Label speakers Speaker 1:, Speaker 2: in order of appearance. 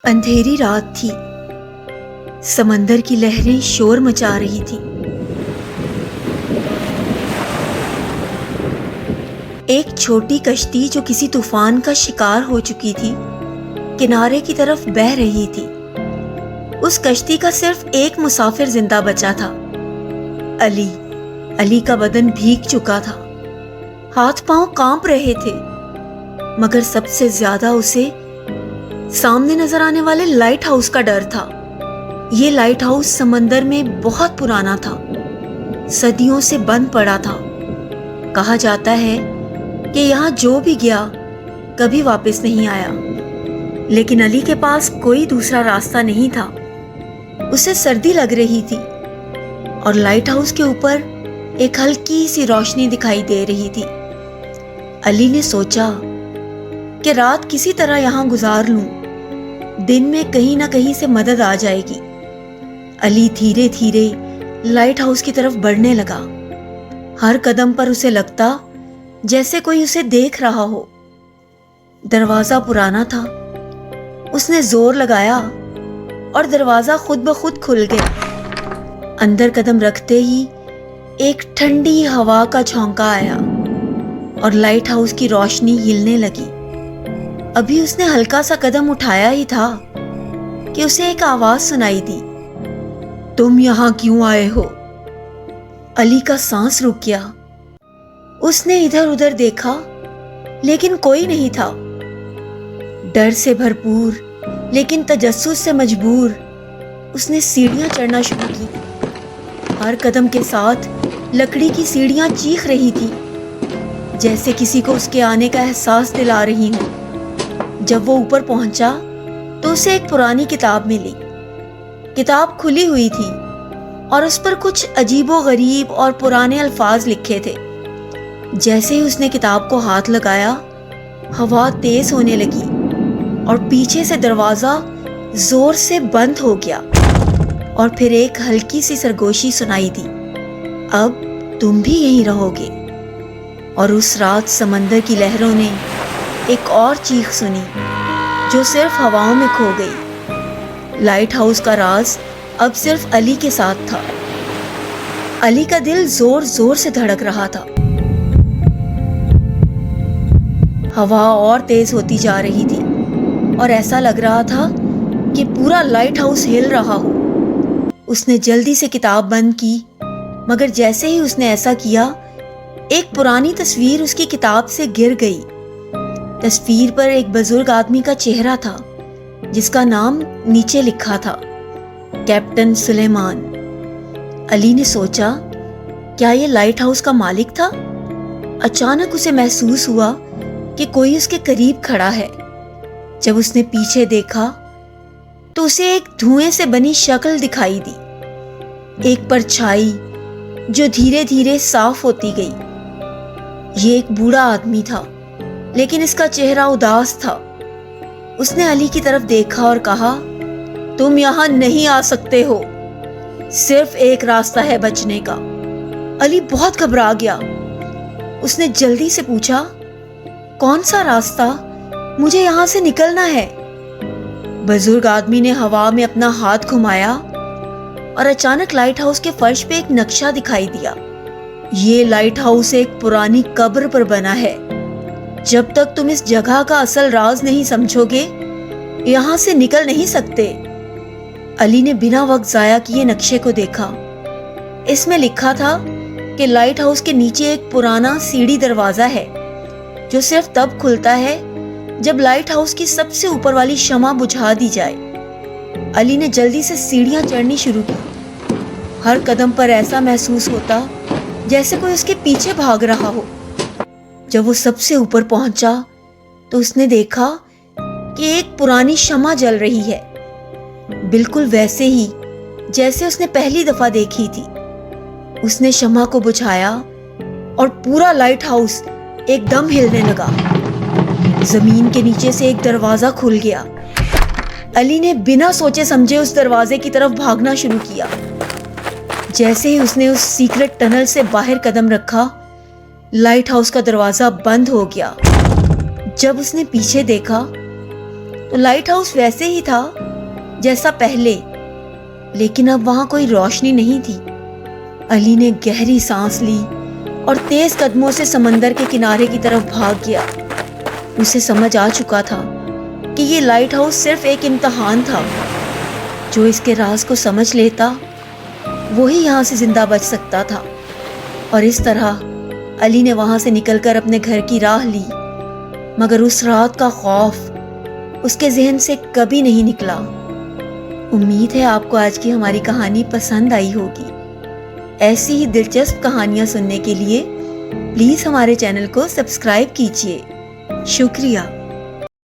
Speaker 1: اندھیری رات تھی۔ سمندر کی لہریں شور مچا رہی تھیں۔ ایک چھوٹی کشتی جو کسی طوفان کا شکار ہو چکی تھی کنارے کی طرف بہہ رہی تھی۔ اس کشتی کا صرف ایک مسافر زندہ بچا تھا، علی کا بدن بھیگ چکا تھا، ہاتھ پاؤں کانپ رہے تھے، مگر سب سے زیادہ اسے سامنے نظر آنے والے لائٹ ہاؤس کا ڈر تھا۔ یہ لائٹ ہاؤس سمندر میں بہت پرانا تھا، صدیوں سے بند پڑا تھا۔ کہا جاتا ہے کہ یہاں جو بھی گیا کبھی واپس نہیں آیا، لیکن علی کے پاس کوئی دوسرا راستہ نہیں تھا۔ اسے سردی لگ رہی تھی اور لائٹ ہاؤس کے اوپر ایک ہلکی سی روشنی دکھائی دے رہی تھی۔ علی نے سوچا کہ رات کسی طرح یہاں گزار لوں، دن میں کہیں نہ کہیں سے مدد آ جائے گی۔ علی دھیرے دھیرے لائٹ ہاؤس کی طرف بڑھنے لگا۔ ہر قدم پر اسے لگتا جیسے کوئی اسے دیکھ رہا ہو۔ دروازہ پرانا تھا۔ اس نے زور لگایا اور دروازہ خود بخود کھل گیا۔ اندر قدم رکھتے ہی ایک ٹھنڈی ہوا کا جھونکا آیا اور لائٹ ہاؤس کی روشنی ہلنے لگی۔ ابھی اس نے ہلکا سا قدم اٹھایا ہی تھا کہ اسے ایک آواز سنائی دی، تم یہاں کیوں آئے ہو؟ علی کا سانس رک گیا۔ اس نے ادھر ادھر دیکھا لیکن کوئی نہیں تھا۔ ڈر سے بھرپور لیکن تجسس سے مجبور اس نے سیڑھیاں چڑھنا شروع کی۔ ہر قدم کے ساتھ لکڑی کی سیڑھیاں چیخ رہی تھی، جیسے کسی کو اس کے آنے کا احساس دلا رہی ہوں۔ جب وہ اوپر پہنچا تو اسے ایک پرانی کتاب ملی۔ کتاب کھلی ہوئی تھی اور اس پر کچھ عجیب و غریب اور پرانے الفاظ لکھے تھے۔ جیسے ہی اس نے کتاب کو ہاتھ لگایا، ہوا تیز ہونے لگی اور پیچھے سے دروازہ زور سے بند ہو گیا اور پھر ایک ہلکی سی سرگوشی سنائی دی، اب تم بھی یہیں رہو گے۔ اور اس رات سمندر کی لہروں نے ایک اور چیخ سنی جو صرف ہواؤں میں کھو گئی۔ لائٹ ہاؤس کا راز اب صرف علی کے ساتھ تھا۔ علی کا دل زور زور سے دھڑک رہا تھا۔ ہوا اور تیز ہوتی جا رہی تھی اور ایسا لگ رہا تھا کہ پورا لائٹ ہاؤس ہل رہا ہو۔ اس نے جلدی سے کتاب بند کی، مگر جیسے ہی اس نے ایسا کیا، ایک پرانی تصویر اس کی کتاب سے گر گئی۔ تصویر پر ایک بزرگ آدمی کا چہرہ تھا جس کا نام نیچے لکھا تھا، کیپٹن سلیمان۔ علی نے سوچا، کیا یہ لائٹ ہاؤس کا مالک تھا؟ اچانک اسے محسوس ہوا کہ کوئی اس کے قریب کھڑا ہے۔ جب اس نے پیچھے دیکھا تو اسے ایک دھوئیں سے بنی شکل دکھائی دی، ایک پرچھائی جو دھیرے دھیرے صاف ہوتی گئی۔ یہ ایک بوڑھا آدمی تھا لیکن اس کا چہرہ اداس تھا۔ اس نے علی کی طرف دیکھا اور کہا، تم یہاں نہیں آ سکتے ہو، صرف ایک راستہ ہے بچنے کا۔ علی بہت گھبرا گیا۔ اس نے جلدی سے پوچھا، کون سا راستہ؟ مجھے یہاں سے نکلنا ہے۔ بزرگ آدمی نے ہوا میں اپنا ہاتھ گھمایا اور اچانک لائٹ ہاؤس کے فرش پہ ایک نقشہ دکھائی دیا۔ یہ لائٹ ہاؤس ایک پرانی قبر پر بنا ہے۔ جب تک تم اس جگہ کا اصل راز نہیں سمجھو گے، یہاں سے نکل نہیں سکتے۔ علی نے بنا وقت ضائع کیے نقشے کو دیکھا۔ اس میں لکھا تھا کہ لائٹ ہاؤس کے نیچے ایک پرانا سیڑھی دروازہ ہے جو صرف تب کھلتا ہے جب لائٹ ہاؤس کی سب سے اوپر والی شمع بجھا دی جائے۔ علی نے جلدی سے سیڑھیاں چڑھنی شروع کی۔ ہر قدم پر ایسا محسوس ہوتا جیسے کوئی اس کے پیچھے بھاگ رہا ہو۔ جب وہ سب سے اوپر پہنچا تو اس نے دیکھا کہ ایک پرانی شمع جل رہی ہے، بالکل ویسے ہی جیسے اس نے پہلی دفعہ دیکھی تھی۔ اس نے شمع کو بجھایا اور پورا لائٹ ہاؤس ایک دم ہلنے لگا۔ زمین کے نیچے سے ایک دروازہ کھل گیا۔ علی نے بنا سوچے سمجھے اس دروازے کی طرف بھاگنا شروع کیا۔ جیسے ہی اس نے اس سیکرٹ ٹنل سے باہر قدم رکھا، لائٹ ہاؤس کا دروازہ بند ہو گیا۔ جب اس نے پیچھے دیکھا تو لائٹ ہاؤس ویسے ہی تھا جیسا پہلے، لیکن اب وہاں کوئی روشنی نہیں تھی۔ علی نے گہری سانس لی اور تیز قدموں سے سمندر کے کنارے کی طرف بھاگ گیا۔ اسے سمجھ آ چکا تھا کہ یہ لائٹ ہاؤس صرف ایک امتحان تھا۔ جو اس کے راز کو سمجھ لیتا وہی یہاں سے زندہ بچ سکتا تھا۔ اور اس طرح علی نے وہاں سے نکل کر اپنے گھر کی راہ لی، مگر اس رات کا خوف اس کے ذہن سے کبھی نہیں نکلا۔ امید ہے آپ کو آج کی ہماری کہانی پسند آئی ہوگی۔ ایسی ہی دلچسپ کہانیاں سننے کے لیے پلیز ہمارے چینل کو سبسکرائب کیجیے۔ شکریہ۔